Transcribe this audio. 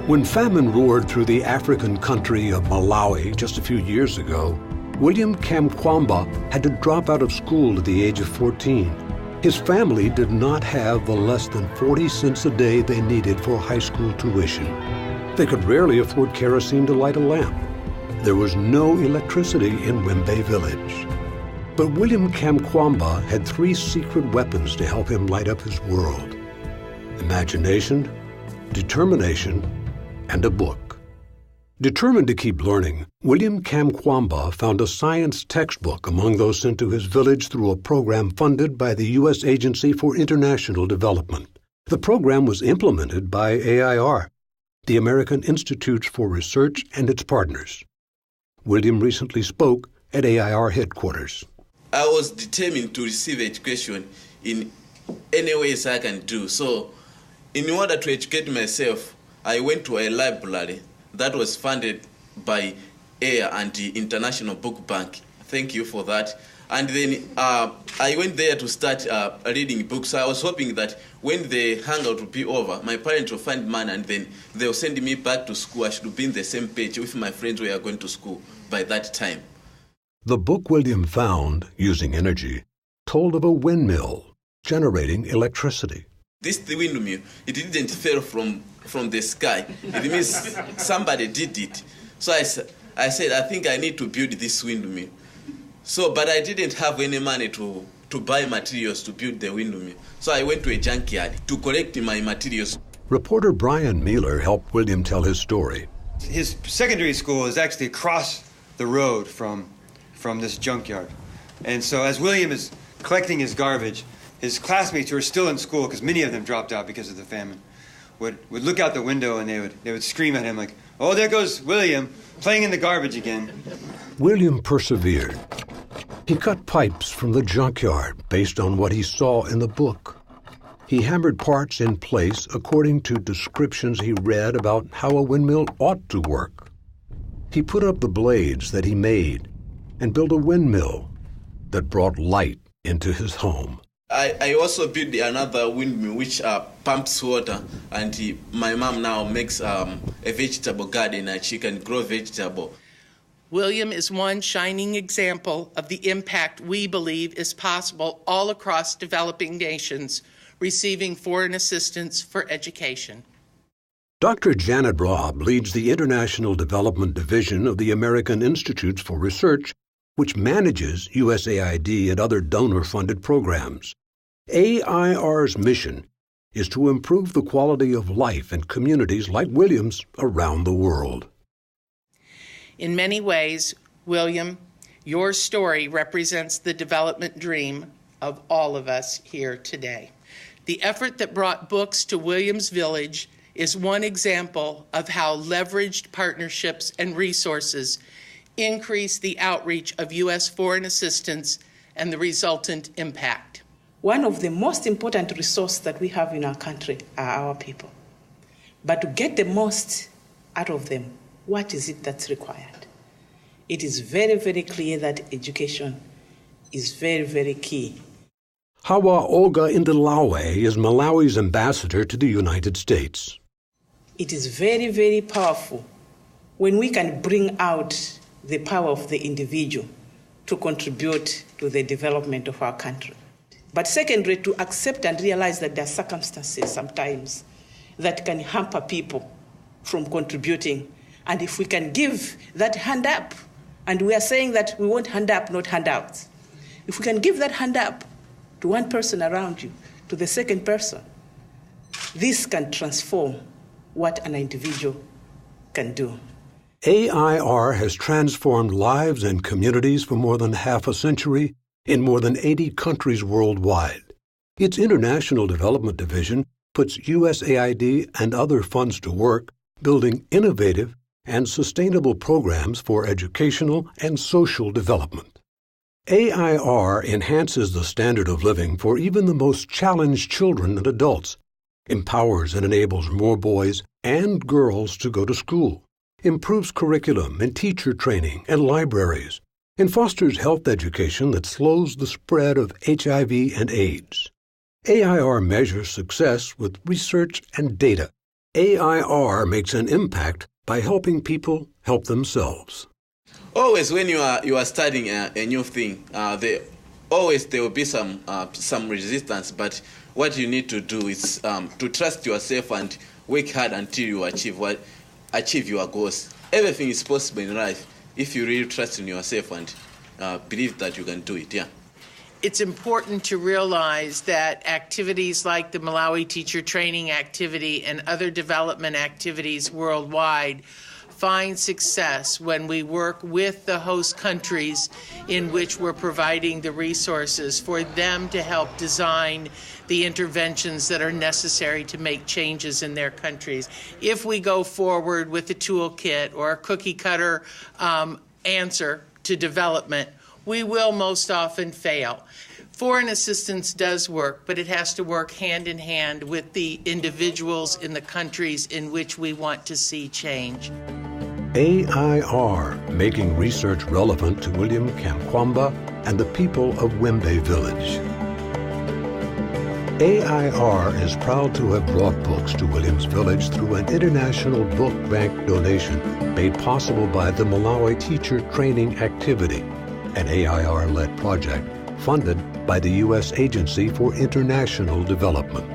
When famine roared through the African country of Malawi just a few years ago, William Kamkwamba had to drop out of school at the age of 14. His family did not have the less than 40 cents a day they needed for high school tuition. They could rarely afford kerosene to light a lamp. There was no electricity in Wimbe village. But William Kamkwamba had 3 secret weapons to help him light up his world: imagination, determination, and a book. Determined to keep learning, William Kamkwamba found a science textbook among those sent to his village through a program funded by the U.S. Agency for International Development. The program was implemented by AIR, the American Institutes for Research, and its partners. William recently spoke at AIR headquarters. I was determined to receive education in any ways I can do. So, in order to educate myself, I went to a library that was funded by AIR and the International Book Bank. Thank you for that. And then I went there to start reading books. I was hoping that when the hangout would be over, my parents will find money and then they'll send me back to school. I should be in the same page with my friends who are going to school by that time. The book William found, Using Energy, told of a windmill generating electricity. This windmill, it didn't fall from the sky. It means somebody did it. So I said, I think I need to build this windmill. But I didn't have any money to buy materials to build the windmill. So I went to a junkyard to collect my materials. Reporter Brian Mealer helped William tell his story. His secondary school is actually across the road from this junkyard. And so as William is collecting his garbage, his classmates who are still in school, because many of them dropped out because of the famine, would look out the window and they would scream at him like, "Oh, there goes William, playing in the garbage again." William persevered. He cut pipes from the junkyard based on what he saw in the book. He hammered parts in place according to descriptions he read about how a windmill ought to work. He put up the blades that he made and built a windmill that brought light into his home. I also built another windmill which pumps water, and my mom now makes a vegetable garden and she can grow vegetable. William is one shining example of the impact we believe is possible all across developing nations receiving foreign assistance for education. Dr. Janet Robb leads the International Development Division of the American Institutes for Research, which manages USAID and other donor-funded programs. AIR's mission is to improve the quality of life in communities like William's around the world. In many ways, William, your story represents the development dream of all of us here today. The effort that brought books to William's village is one example of how leveraged partnerships and resources increase the outreach of U.S. foreign assistance and the resultant impact. One of the most important resources that we have in our country are our people. But to get the most out of them, what is it that's required? It is very, very clear that education is very, very key. Hawa Olga Indalawe is Malawi's ambassador to the United States. It is very, very powerful when we can bring out the power of the individual to contribute to the development of our country. But secondly, to accept and realize that there are circumstances sometimes that can hamper people from contributing. And if we can give that hand up, and we are saying that we want hand up, not handouts. If we can give that hand up to one person around you, to the second person, this can transform what an individual can do. AIR has transformed lives and communities for more than half a century in more than 80 countries worldwide. Its International Development Division puts USAID and other funds to work building innovative and sustainable programs for educational and social development. AIR enhances the standard of living for even the most challenged children and adults, empowers and enables more boys and girls to go to school, improves curriculum and teacher training and libraries, and fosters health education that slows the spread of HIV and AIDS. AIR measures success with research and data AIR makes an impact by helping people help themselves. Always when you are studying a new thing, there will be some resistance, but what you need to do is to trust yourself and work hard until you achieve your goals. Everything is possible in life if you really trust in yourself and believe that you can do it. Yeah. It's important to realize that activities like the Malawi Teacher Training Activity and other development activities worldwide find success when we work with the host countries in which we're providing the resources for them to help design the interventions that are necessary to make changes in their countries. If we go forward with a toolkit or a cookie cutter answer to development, we will most often fail. Foreign assistance does work, but it has to work hand in hand with the individuals in the countries in which we want to see change. AIR, making research relevant to William Kamkwamba and the people of Wimbe Village. AIR is proud to have brought books to Williams Village through an international book bank donation made possible by the Malawi Teacher Training Activity, an AIR-led project funded by the U.S. Agency for International Development.